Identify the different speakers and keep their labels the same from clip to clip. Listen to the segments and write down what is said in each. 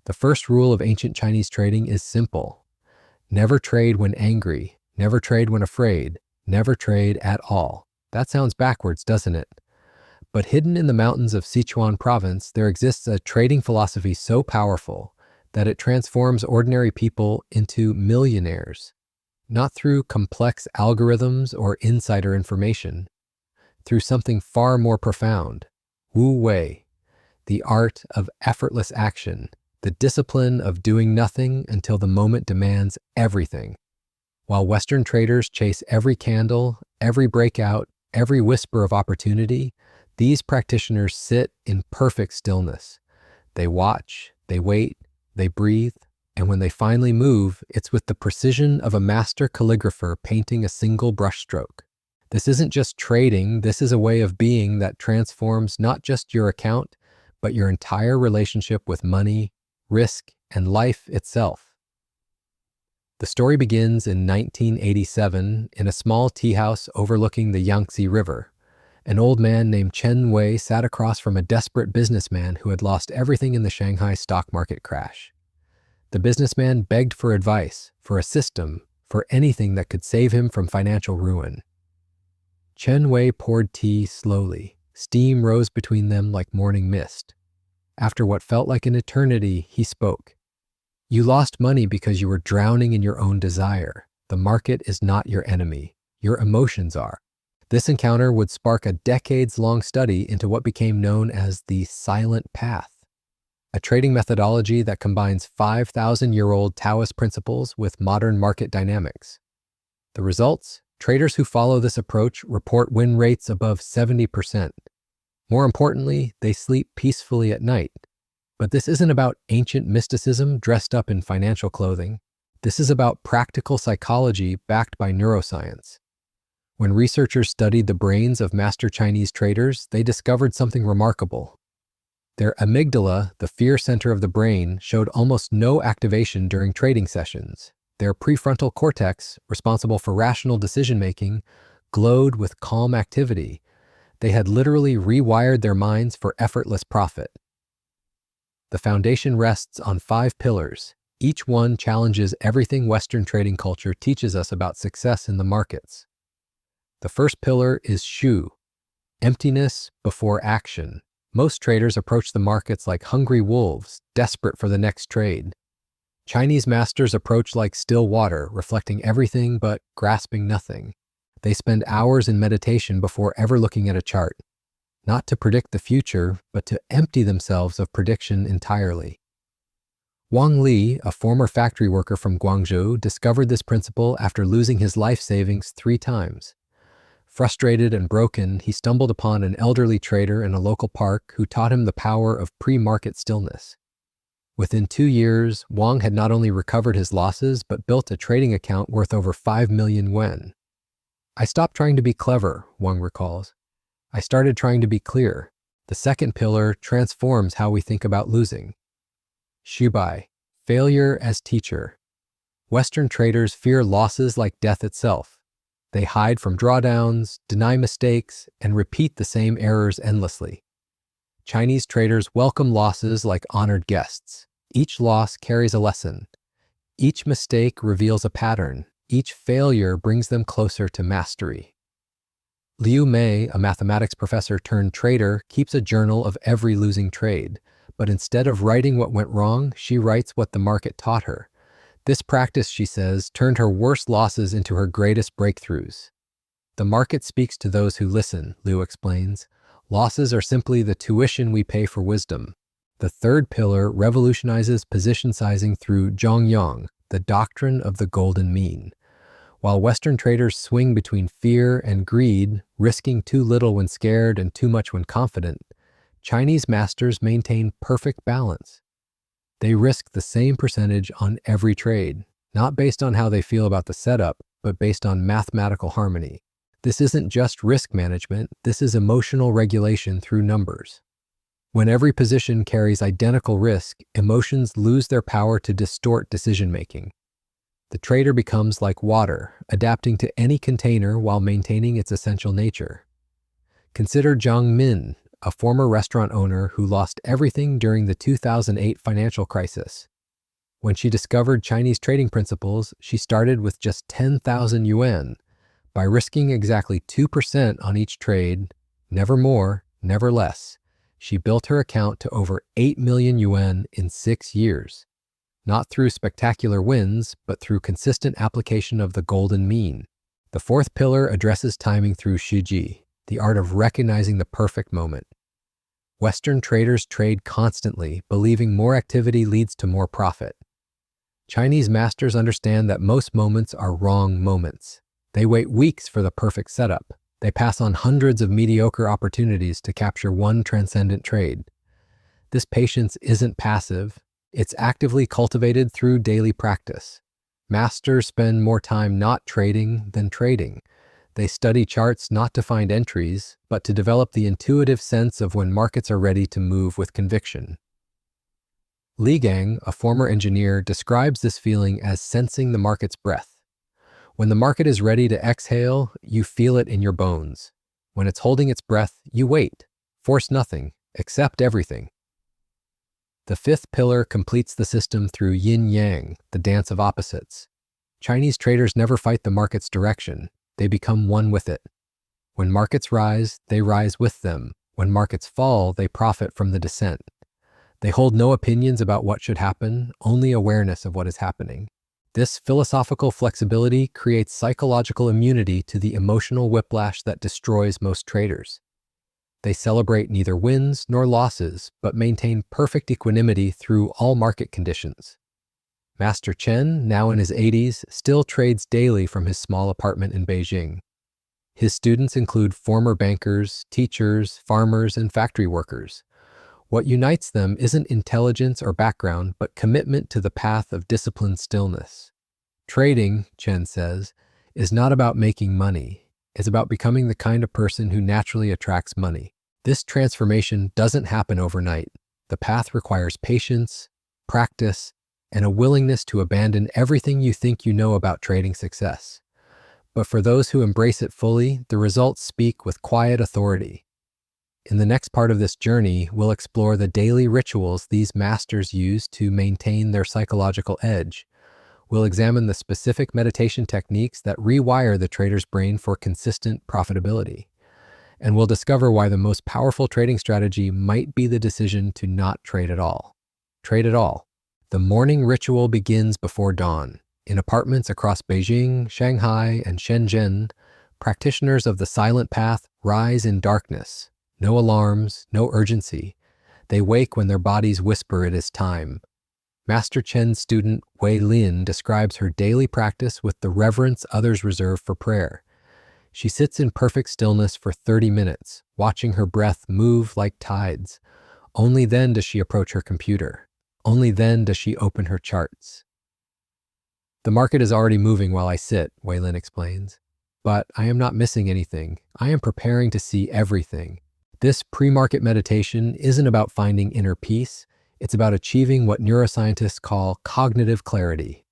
Speaker 1: The first rule of ancient Chinese trading is simple. Never trade when angry, never trade when afraid, never trade at all. That sounds backwards, doesn't it? But hidden in the mountains of Sichuan province, there exists a trading philosophy so powerful that it transforms ordinary people into millionaires, not through complex algorithms or insider information, through something far more profound, Wu Wei, the art of effortless action, the discipline of doing nothing until the moment demands everything. While Western traders chase every candle, every breakout, every whisper of opportunity, these practitioners sit in perfect stillness. They watch, they wait, they breathe, and when they finally move, it's with the precision of a master calligrapher painting a single brushstroke. This isn't just trading, this is a way of being that transforms not just your account, but your entire relationship with money, risk, and life itself. The story begins in 1987 in a small tea house overlooking the Yangtze River. An old man named Chen Wei sat across from a desperate businessman who had lost everything in the Shanghai stock market crash. The businessman begged for advice, for a system, for anything that could save him from financial ruin. Chen Wei poured tea slowly. Steam rose between them like morning mist. After what felt like an eternity, he spoke. You lost money because you were drowning in your own desire. The market is not your enemy. Your emotions are. This encounter would spark a decades-long study into what became known as the silent path, a trading methodology that combines 5,000-year-old Taoist principles with modern market dynamics. The results? Traders who follow this approach report win rates above 70%. More importantly, they sleep peacefully at night. But this isn't about ancient mysticism dressed up in financial clothing. This is about practical psychology backed by neuroscience. When researchers studied the brains of master Chinese traders, they discovered something remarkable. Their amygdala, the fear center of the brain, showed almost no activation during trading sessions. Their prefrontal cortex, responsible for rational decision-making, glowed with calm activity. They had literally rewired their minds for effortless profit. The foundation rests on 5 pillars. Each one challenges everything Western trading culture teaches us about success in the markets. The first pillar is shu, emptiness before action. Most traders approach the markets like hungry wolves, desperate for the next trade. Chinese masters approach like still water, reflecting everything but grasping nothing. They spend hours in meditation before ever looking at a chart, not to predict the future, but to empty themselves of prediction entirely. Wang Li, a former factory worker from Guangzhou, discovered this principle after losing his life savings 3 times. Frustrated and broken, he stumbled upon an elderly trader in a local park who taught him the power of pre-market stillness. Within 2 years, Wang had not only recovered his losses, but built a trading account worth over 5 million yuan. I stopped trying to be clever, Wang recalls. I started trying to be clear. The second pillar transforms how we think about losing. Shubai, failure as teacher. Western traders fear losses like death itself. They hide from drawdowns, deny mistakes, and repeat the same errors endlessly. Chinese traders welcome losses like honored guests. Each loss carries a lesson. Each mistake reveals a pattern. Each failure brings them closer to mastery. Liu Mei, a mathematics professor turned trader, keeps a journal of every losing trade. But instead of writing what went wrong, she writes what the market taught her. This practice, she says, turned her worst losses into her greatest breakthroughs. The market speaks to those who listen, Liu explains. Losses are simply the tuition we pay for wisdom. The third pillar revolutionizes position sizing through Zhongyang, the doctrine of the golden mean. While Western traders swing between fear and greed, risking too little when scared and too much when confident, Chinese masters maintain perfect balance. They risk the same percentage on every trade, not based on how they feel about the setup, but based on mathematical harmony. This isn't just risk management, this is emotional regulation through numbers. When every position carries identical risk, emotions lose their power to distort decision-making. The trader becomes like water, adapting to any container while maintaining its essential nature. Consider Zhang Min, a former restaurant owner who lost everything during the 2008 financial crisis. When she discovered Chinese trading principles, she started with just 10,000 yuan. By risking exactly 2% on each trade, never more, never less, she built her account to over 8 million yuan in 6 years. Not through spectacular wins, but through consistent application of the golden mean. The fourth pillar addresses timing through Shiji, the art of recognizing the perfect moment. Western traders trade constantly, believing more activity leads to more profit. Chinese masters understand that most moments are wrong moments. They wait weeks for the perfect setup. They pass on hundreds of mediocre opportunities to capture one transcendent trade. This patience isn't passive. It's actively cultivated through daily practice. Masters spend more time not trading than trading. They study charts not to find entries, but to develop the intuitive sense of when markets are ready to move with conviction. Li Gang, a former engineer, describes this feeling as sensing the market's breath. When the market is ready to exhale, you feel it in your bones. When it's holding its breath, you wait. Force nothing, accept everything. The fifth pillar completes the system through yin-yang, the dance of opposites. Chinese traders never fight the market's direction. They become one with it. When markets rise, they rise with them. When markets fall, they profit from the descent. They hold no opinions about what should happen, only awareness of what is happening. This philosophical flexibility creates psychological immunity to the emotional whiplash that destroys most traders. They celebrate neither wins nor losses, but maintain perfect equanimity through all market conditions. Master Chen, now in his 80s, still trades daily from his small apartment in Beijing. His students include former bankers, teachers, farmers, and factory workers. What unites them isn't intelligence or background, but commitment to the path of disciplined stillness. Trading, Chen says, is not about making money. It's about becoming the kind of person who naturally attracts money. This transformation doesn't happen overnight. The path requires patience, practice, and a willingness to abandon everything you think you know about trading success. But for those who embrace it fully, the results speak with quiet authority. In the next part of this journey, we'll explore the daily rituals these masters use to maintain their psychological edge. We'll examine the specific meditation techniques that rewire the trader's brain for consistent profitability. And we'll discover why the most powerful trading strategy might be the decision to not trade at all. Trade at all. The morning ritual begins before dawn. In apartments across Beijing, Shanghai, and Shenzhen, practitioners of the silent path rise in darkness. No alarms, no urgency. They wake when their bodies whisper it is time. Master Chen's student Wei Lin describes her daily practice with the reverence others reserve for prayer. She sits in perfect stillness for 30 minutes, watching her breath move like tides. Only then does she approach her computer. Only then does she open her charts. The market is already moving while I sit, Wei Lin explains. But I am not missing anything. I am preparing to see everything. This pre-market meditation isn't about finding inner peace. It's about achieving what neuroscientists call cognitive clarity.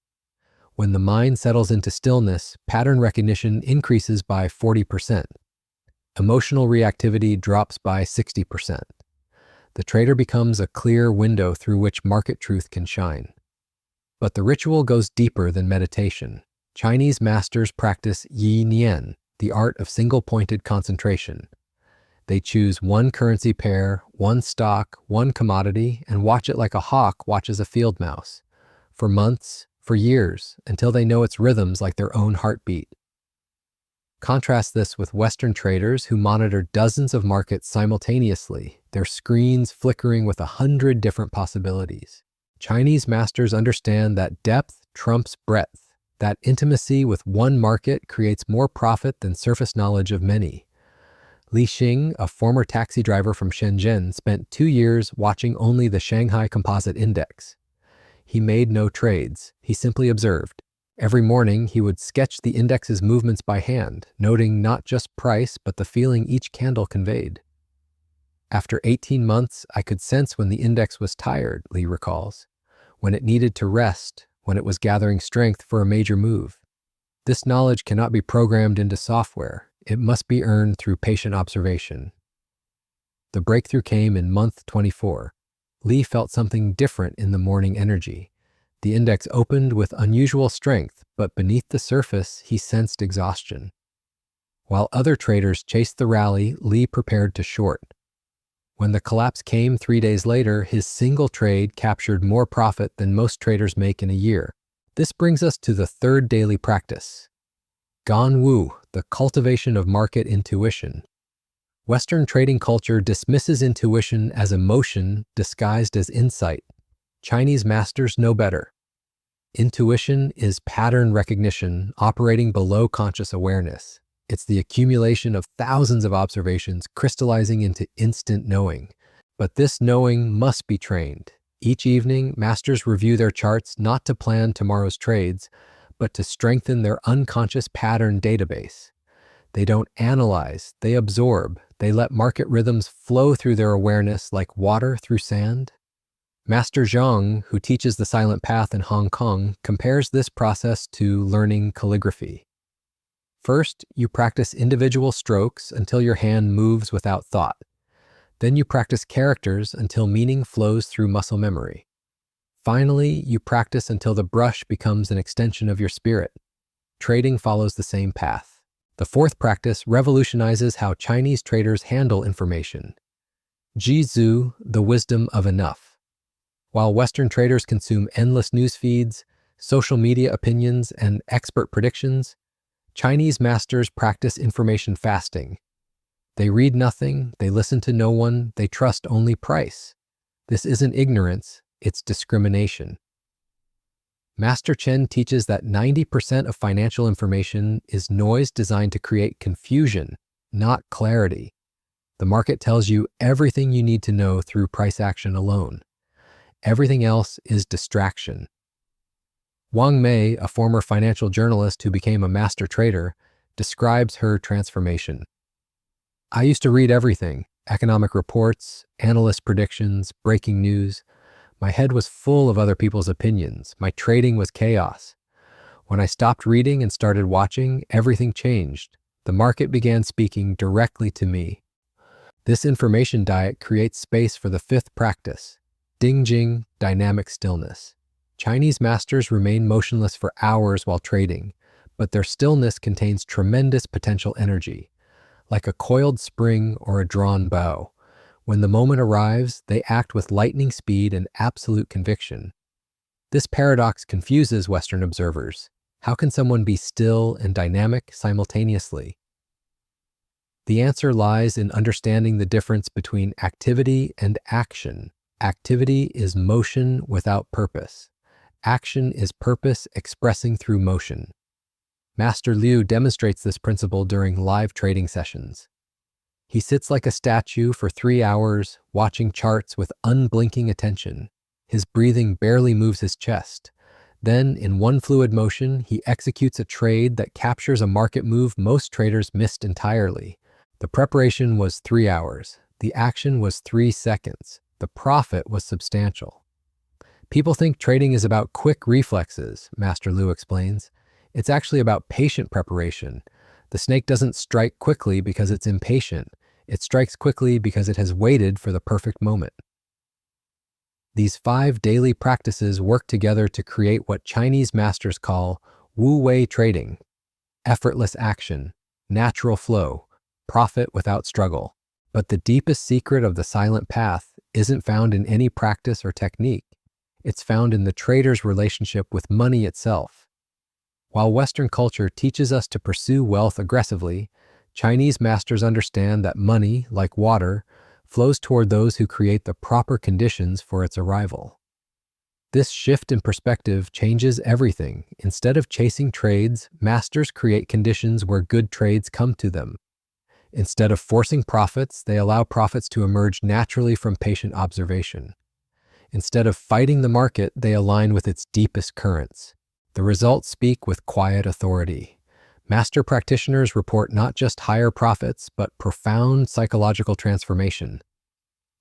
Speaker 1: When the mind settles into stillness, pattern recognition increases by 40%. Emotional reactivity drops by 60%. The trader becomes a clear window through which market truth can shine. But the ritual goes deeper than meditation. Chinese masters practice Yi Nian, the art of single-pointed concentration. They choose one currency pair, one stock, one commodity, and watch it like a hawk watches a field mouse. For months, for years, until they know its rhythms like their own heartbeat. Contrast this with Western traders who monitor dozens of markets simultaneously, their screens flickering with 100 different possibilities. Chinese masters understand that depth trumps breadth, that intimacy with one market creates more profit than surface knowledge of many. Li Xing, a former taxi driver from Shenzhen, spent 2 years watching only the Shanghai Composite Index. He made no trades, he simply observed. Every morning, he would sketch the index's movements by hand, noting not just price, but the feeling each candle conveyed. After 18 months, I could sense when the index was tired, Li recalls, when it needed to rest, when it was gathering strength for a major move. This knowledge cannot be programmed into software. It must be earned through patient observation. The breakthrough came in month 24. Li felt something different in the morning energy. The index opened with unusual strength, but beneath the surface, he sensed exhaustion. While other traders chased the rally, Li prepared to short. When the collapse came 3 days later, his single trade captured more profit than most traders make in a year. This brings us to the third daily practice. Gan Wu, the cultivation of market intuition. Western trading culture dismisses intuition as emotion disguised as insight. Chinese masters know better. Intuition is pattern recognition operating below conscious awareness. It's the accumulation of thousands of observations crystallizing into instant knowing. But this knowing must be trained. Each evening, masters review their charts not to plan tomorrow's trades, but to strengthen their unconscious pattern database. They don't analyze, they absorb. They let market rhythms flow through their awareness like water through sand. Master Zhang, who teaches the silent path in Hong Kong, compares this process to learning calligraphy. First, you practice individual strokes until your hand moves without thought. Then you practice characters until meaning flows through muscle memory. Finally, you practice until the brush becomes an extension of your spirit. Trading follows the same path. The fourth practice revolutionizes how Chinese traders handle information. Jizu, the wisdom of enough. While Western traders consume endless news feeds, social media opinions, and expert predictions, Chinese masters practice information fasting. They read nothing, they listen to no one, they trust only price. This isn't ignorance, it's discrimination. Master Chen teaches that 90% of financial information is noise designed to create confusion, not clarity. The market tells you everything you need to know through price action alone. Everything else is distraction. Wang Mei, a former financial journalist who became a master trader, describes her transformation. I used to read everything, economic reports, analyst predictions, breaking news. My head was full of other people's opinions. My trading was chaos. When I stopped reading and started watching, everything changed. The market began speaking directly to me. This information diet creates space for the fifth practice, Dingjing, dynamic stillness. Chinese masters remain motionless for hours while trading, but their stillness contains tremendous potential energy, like a coiled spring or a drawn bow. When the moment arrives, they act with lightning speed and absolute conviction. This paradox confuses Western observers. How can someone be still and dynamic simultaneously? The answer lies in understanding the difference between activity and action. Activity is motion without purpose. Action is purpose expressing through motion. Master Liu demonstrates this principle during live trading sessions. He sits like a statue for 3 hours, watching charts with unblinking attention. His breathing barely moves his chest. Then, in one fluid motion, he executes a trade that captures a market move most traders missed entirely. The preparation was 3 hours. The action was 3 seconds. The profit was substantial. People think trading is about quick reflexes, Master Liu explains. It's actually about patient preparation. The snake doesn't strike quickly because it's impatient. It strikes quickly because it has waited for the perfect moment. These 5 daily practices work together to create what Chinese masters call Wu Wei trading, effortless action, natural flow, profit without struggle. But the deepest secret of the silent path isn't found in any practice or technique. It's found in the trader's relationship with money itself. While Western culture teaches us to pursue wealth aggressively, Chinese masters understand that money, like water, flows toward those who create the proper conditions for its arrival. This shift in perspective changes everything. Instead of chasing trades, masters create conditions where good trades come to them. Instead of forcing profits, they allow profits to emerge naturally from patient observation. Instead of fighting the market, they align with its deepest currents. The results speak with quiet authority. Master practitioners report not just higher profits, but profound psychological transformation.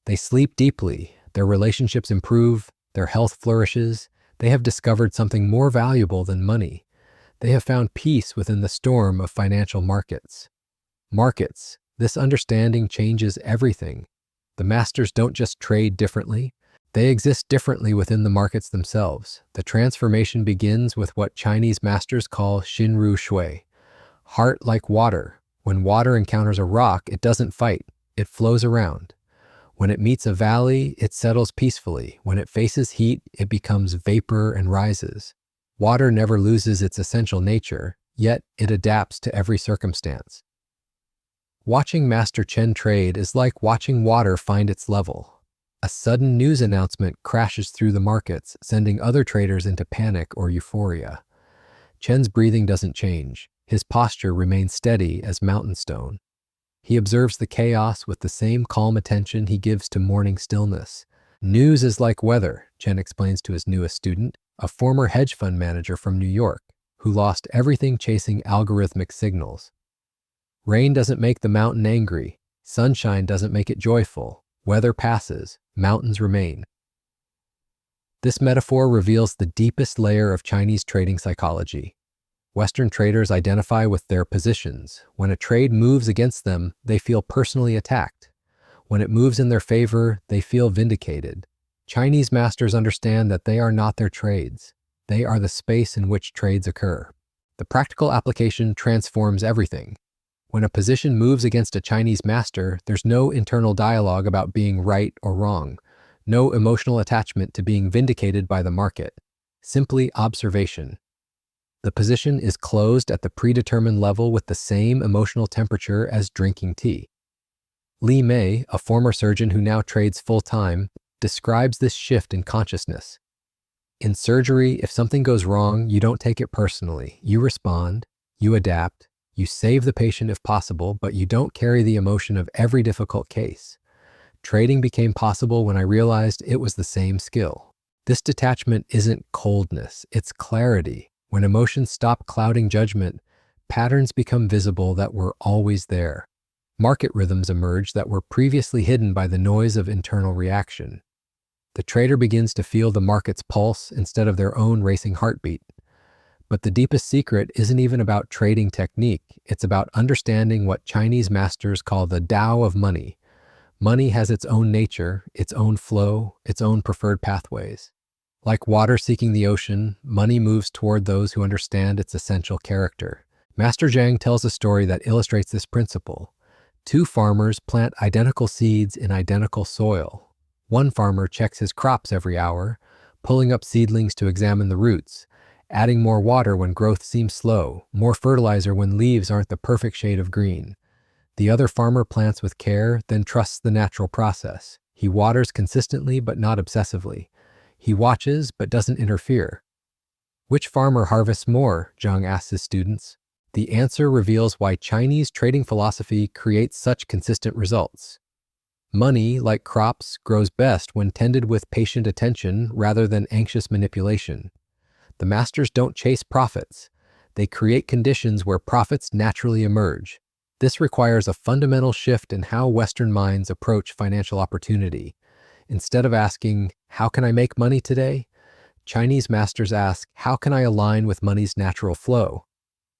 Speaker 1: They sleep deeply, their relationships improve, their health flourishes. They have discovered something more valuable than money. They have found peace within the storm of financial markets. Markets, this understanding changes everything. The masters don't just trade differently, they exist differently within the markets themselves. The transformation begins with what Chinese masters call Xinru Shui, heart like water. When water encounters a rock, it doesn't fight, it flows around. When it meets a valley, it settles peacefully. When it faces heat, it becomes vapor and rises. Water never loses its essential nature, yet it adapts to every circumstance. Watching Master Chen trade is like watching water find its level. A sudden news announcement crashes through the markets, sending other traders into panic or euphoria. Chen's breathing doesn't change. His posture remains steady as mountain stone. He observes the chaos with the same calm attention he gives to morning stillness. News is like weather, Chen explains to his newest student, a former hedge fund manager from New York, who lost everything chasing algorithmic signals. Rain doesn't make the mountain angry. Sunshine doesn't make it joyful. Weather passes. Mountains remain. This metaphor reveals the deepest layer of Chinese trading psychology. Western traders identify with their positions. When a trade moves against them, they feel personally attacked. When it moves in their favor, they feel vindicated. Chinese masters understand that they are not their trades. They are the space in which trades occur. The practical application transforms everything. When a position moves against a Chinese master, there's no internal dialogue about being right or wrong, no emotional attachment to being vindicated by the market, simply observation. The position is closed at the predetermined level with the same emotional temperature as drinking tea. Li Mei, a former surgeon who now trades full-time, describes this shift in consciousness. In surgery, if something goes wrong, you don't take it personally. You respond, you adapt, you save the patient if possible, but you don't carry the emotion of every difficult case. Trading became possible when I realized it was the same skill. This detachment isn't coldness, it's clarity. When emotions stop clouding judgment, patterns become visible that were always there. Market rhythms emerge that were previously hidden by the noise of internal reaction. The trader begins to feel the market's pulse instead of their own racing heartbeat. But the deepest secret isn't even about trading technique. It's about understanding what Chinese masters call the Tao of money. Money has its own nature, its own flow, its own preferred pathways. Like water seeking the ocean, money moves toward those who understand its essential character. Master Zhang tells a story that illustrates this principle. Two farmers plant identical seeds in identical soil. One farmer checks his crops every hour, pulling up seedlings to examine the roots, adding more water when growth seems slow, more fertilizer when leaves aren't the perfect shade of green. The other farmer plants with care, then trusts the natural process. He waters consistently but not obsessively. He watches but doesn't interfere. Which farmer harvests more? Zhang asks his students. The answer reveals why Chinese trading philosophy creates such consistent results. Money, like crops, grows best when tended with patient attention rather than anxious manipulation. The masters don't chase profits. They create conditions where profits naturally emerge. This requires a fundamental shift in how Western minds approach financial opportunity. Instead of asking, how can I make money today? Chinese masters ask, how can I align with money's natural flow?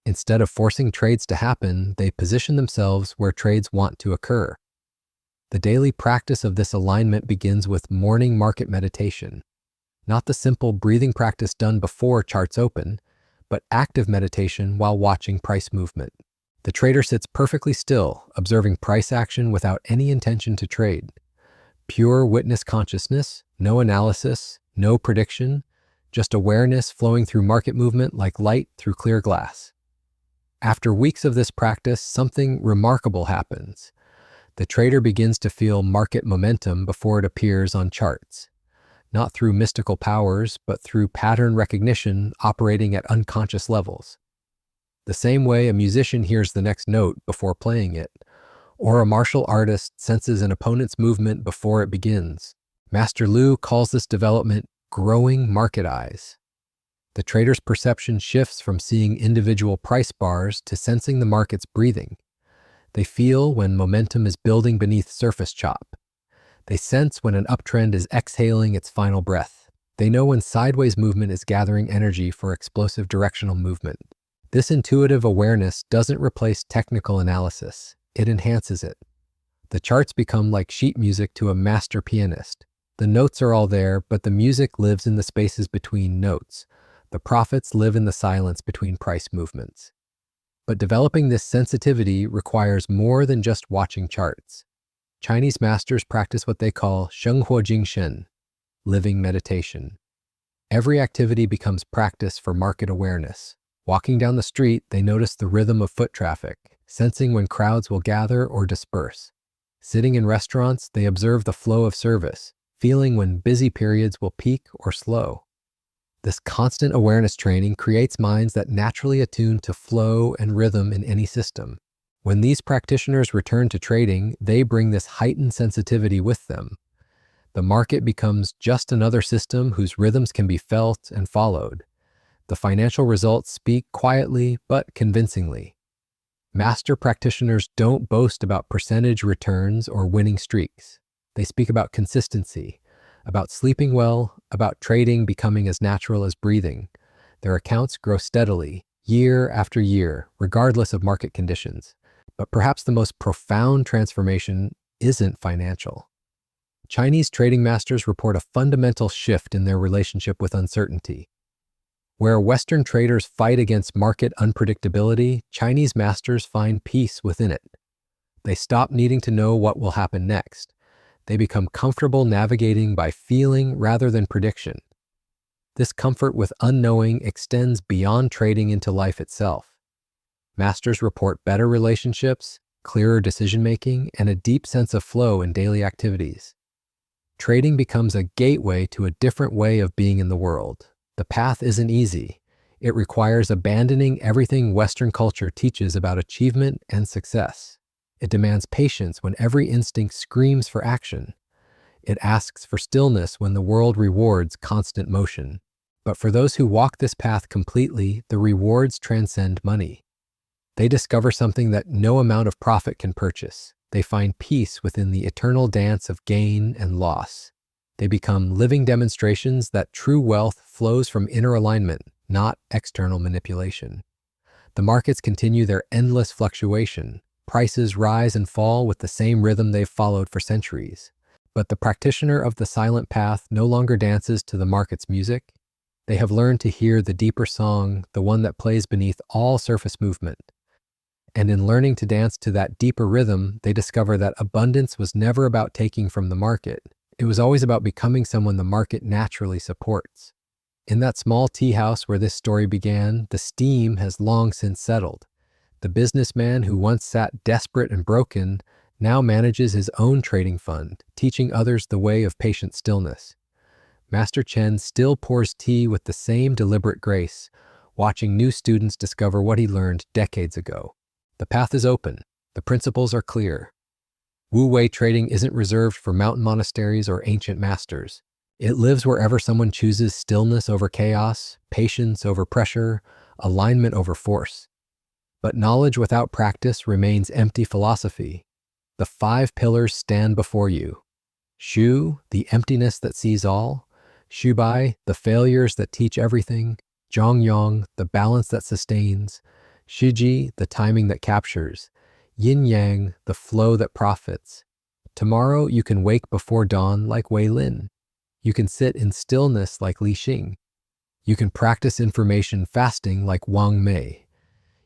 Speaker 1: Instead of forcing trades to happen, they position themselves where trades want to occur. The daily practice of this alignment begins with morning market meditation. Not the simple breathing practice done before charts open, but active meditation while watching price movement. The trader sits perfectly still, observing price action without any intention to trade. Pure witness consciousness, no analysis, no prediction, just awareness flowing through market movement like light through clear glass. After weeks of this practice, something remarkable happens. The trader begins to feel market momentum before it appears on charts. Not through mystical powers, but through pattern recognition operating at unconscious levels. The same way a musician hears the next note before playing it, or a martial artist senses an opponent's movement before it begins. Master Lu calls this development growing market eyes. The trader's perception shifts from seeing individual price bars to sensing the market's breathing. They feel when momentum is building beneath surface chop. They sense when an uptrend is exhaling its final breath. They know when sideways movement is gathering energy for explosive directional movement. This intuitive awareness doesn't replace technical analysis. It enhances it. The charts become like sheet music to a master pianist. The notes are all there, but the music lives in the spaces between notes. The profits live in the silence between price movements. But developing this sensitivity requires more than just watching charts. Chinese masters practice what they call 生活精神, living meditation. Every activity becomes practice for market awareness. Walking down the street, they notice the rhythm of foot traffic, sensing when crowds will gather or disperse. Sitting in restaurants, they observe the flow of service, feeling when busy periods will peak or slow. This constant awareness training creates minds that naturally attune to flow and rhythm in any system. When these practitioners return to trading, they bring this heightened sensitivity with them. The market becomes just another system whose rhythms can be felt and followed. The financial results speak quietly but convincingly. Master practitioners don't boast about percentage returns or winning streaks. They speak about consistency, about sleeping well, about trading becoming as natural as breathing. Their accounts grow steadily, year after year, regardless of market conditions. But perhaps the most profound transformation isn't financial. Chinese trading masters report a fundamental shift in their relationship with uncertainty. Where Western traders fight against market unpredictability, Chinese masters find peace within it. They stop needing to know what will happen next. They become comfortable navigating by feeling rather than prediction. This comfort with unknowing extends beyond trading into life itself. Masters report better relationships, clearer decision-making, and a deep sense of flow in daily activities. Trading becomes a gateway to a different way of being in the world. The path isn't easy. It requires abandoning everything Western culture teaches about achievement and success. It demands patience when every instinct screams for action. It asks for stillness when the world rewards constant motion. But for those who walk this path completely, the rewards transcend money. They discover something that no amount of profit can purchase. They find peace within the eternal dance of gain and loss. They become living demonstrations that true wealth flows from inner alignment, not external manipulation. The markets continue their endless fluctuation. Prices rise and fall with the same rhythm they've followed for centuries. But the practitioner of the silent path no longer dances to the market's music. They have learned to hear the deeper song, the one that plays beneath all surface movement. And in learning to dance to that deeper rhythm, they discover that abundance was never about taking from the market. It was always about becoming someone the market naturally supports. In that small tea house where this story began, the steam has long since settled. The businessman who once sat desperate and broken now manages his own trading fund, teaching others the way of patient stillness. Master Chen still pours tea with the same deliberate grace, watching new students discover what he learned decades ago. The path is open. The principles are clear. Wu-wei trading isn't reserved for mountain monasteries or ancient masters. It lives wherever someone chooses stillness over chaos, patience over pressure, alignment over force. But knowledge without practice remains empty philosophy. The 5 pillars stand before you. Shu, the emptiness that sees all. Shubai, the failures that teach everything. Zhongyong, the balance that sustains. Shiji, the timing that captures. Yin-yang, the flow that profits. Tomorrow you can wake before dawn like Wei Lin. You can sit in stillness like Li Xing. You can practice information fasting like Wang Mei.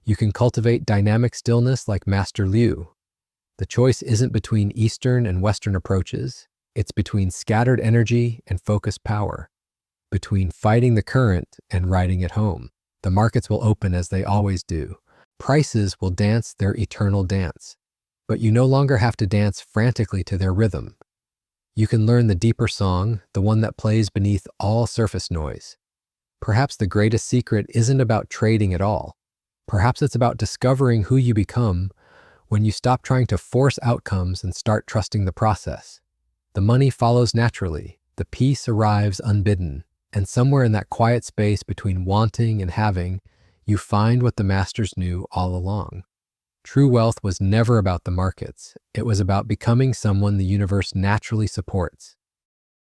Speaker 1: You can cultivate dynamic stillness like Master Liu. The choice isn't between Eastern and Western approaches. It's between scattered energy and focused power. Between fighting the current and riding it home. The markets will open as they always do. Prices will dance their eternal dance. But you no longer have to dance frantically to their rhythm. You can learn the deeper song, the one that plays beneath all surface noise. Perhaps the greatest secret isn't about trading at all. Perhaps it's about discovering who you become when you stop trying to force outcomes and start trusting the process. The money follows naturally, the peace arrives unbidden, and somewhere in that quiet space between wanting and having, you find what the masters knew all along. True wealth was never about the markets. It was about becoming someone the universe naturally supports.